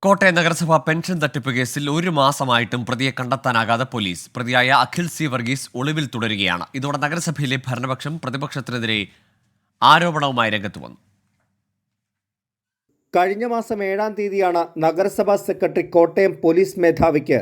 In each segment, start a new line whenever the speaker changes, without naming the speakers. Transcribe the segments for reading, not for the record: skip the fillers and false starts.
കോട്ടയം നഗരസഭ പെൻഷൻ തട്ടിപ്പ് കേസിൽ 1 മാസമായിട്ടും പ്രതിയെ കണ്ടെത്താനാകാതെ പോലീസ്. പ്രതിയായ അഖിൽ സി വർഗീസ് ഒളിവിൽ തുടരുകയാണ്. ഇതോടെ നഗരസഭയിലെ ഭരണപക്ഷം പ്രതിപക്ഷത്തിനെതിരെ ആരോപണവുമായി രംഗത്ത് വന്നു.
കഴിഞ്ഞ മാസം 7-ാം തീയതിയാണ് നഗരസഭാ സെക്രട്ടറി കോട്ടയം പോലീസ് മേധാവിക്ക്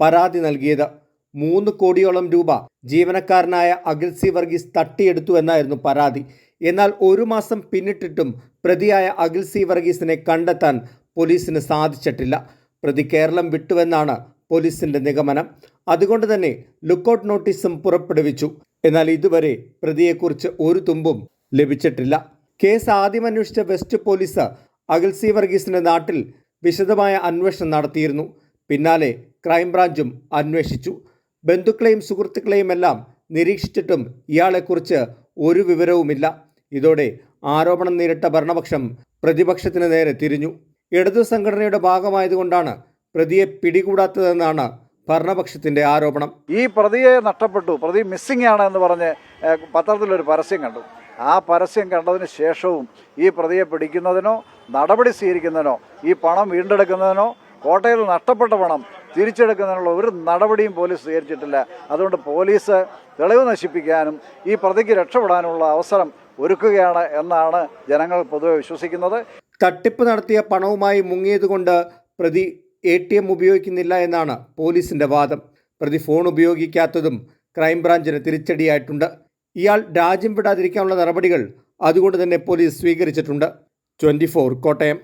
പരാതി നൽകിയത്. 3 കോടിയോളം രൂപ ജീവനക്കാരനായ അഖിൽ സി വർഗീസ് തട്ടിയെടുത്തു എന്നായിരുന്നു പരാതി. എന്നാൽ 1 മാസം പിന്നിട്ടിട്ടും പ്രതിയായ അഖിൽ സി വർഗീസിനെ കണ്ടെത്താൻ പോലീസിന് സാധിച്ചിട്ടില്ല. പ്രതി കേരളം വിട്ടുവെന്നാണ് പോലീസിന്റെ നിഗമനം. അതുകൊണ്ട് തന്നെ ലുക്കൌട്ട് നോട്ടീസും പുറപ്പെടുവിച്ചു. എന്നാൽ ഇതുവരെ പ്രതിയെക്കുറിച്ച് ഒരു തുമ്പും ലഭിച്ചിട്ടില്ല. കേസ് ആദ്യം അന്വേഷിച്ച വെസ്റ്റ് പോലീസ് അഖിൽ സി വർഗീസിന്റെ നാട്ടിൽ വിശദമായ അന്വേഷണം നടത്തിയിരുന്നു. പിന്നാലെ ക്രൈംബ്രാഞ്ചും അന്വേഷിച്ചു. ബന്ധുക്കളെയും സുഹൃത്തുക്കളെയും എല്ലാം നിരീക്ഷിച്ചിട്ടും ഇയാളെക്കുറിച്ച് ഒരു വിവരവുമില്ല. ഇതോടെ ആരോപണം നേരിട്ട ഭരണപക്ഷം പ്രതിപക്ഷത്തിന് നേരെ തിരിഞ്ഞു. ഇടതു സംഘടനയുടെ ഭാഗമായതുകൊണ്ടാണ് പ്രതിയെ പിടികൂടാത്തതെന്നാണ് ഭരണപക്ഷത്തിന്റെ ആരോപണം.
ഈ പ്രതിയെ നഷ്ടപ്പെട്ടു, പ്രതി മിസ്സിംഗ് ആണ് എന്ന് പറഞ്ഞ് പത്രത്തിലൊരു പരസ്യം കണ്ടു. ആ പരസ്യം കണ്ടതിന് ശേഷവും ഈ പ്രതിയെ പിടിക്കുന്നതിനോ നടപടി സ്വീകരിക്കുന്നതിനോ ഈ പണം വീണ്ടെടുക്കുന്നതിനോ കോട്ടയത്ത് നഷ്ടപ്പെട്ട പണം തിരിച്ചെടുക്കുന്നതിനുള്ള ഒരു നടപടിയും പോലീസ് സ്വീകരിച്ചിട്ടില്ല. അതുകൊണ്ട് പോലീസ് തെളിവ് നശിപ്പിക്കാനും ഈ പ്രതിക്ക് രക്ഷപ്പെടാനുള്ള അവസരം ഒരുക്കുകയാണ് എന്നാണ് ജനങ്ങൾ പൊതുവെ വിശ്വസിക്കുന്നത്.
തട്ടിപ്പ് നടത്തിയ പണവുമായി മുങ്ങിയതുകൊണ്ട് പ്രതി ATM ഉപയോഗിക്കുന്നില്ല എന്നാണ് പോലീസിന്റെ വാദം. പ്രതി ഫോൺ ഉപയോഗിക്കാത്തതും ക്രൈംബ്രാഞ്ചിന് തിരിച്ചടിയായിട്ടുണ്ട്. ഇയാൾ രാജ്യം വിടാതിരിക്കാനുള്ള നടപടികൾ അതുകൊണ്ട് തന്നെ പോലീസ് സ്വീകരിച്ചിട്ടുണ്ട്. 24 കോട്ടയം.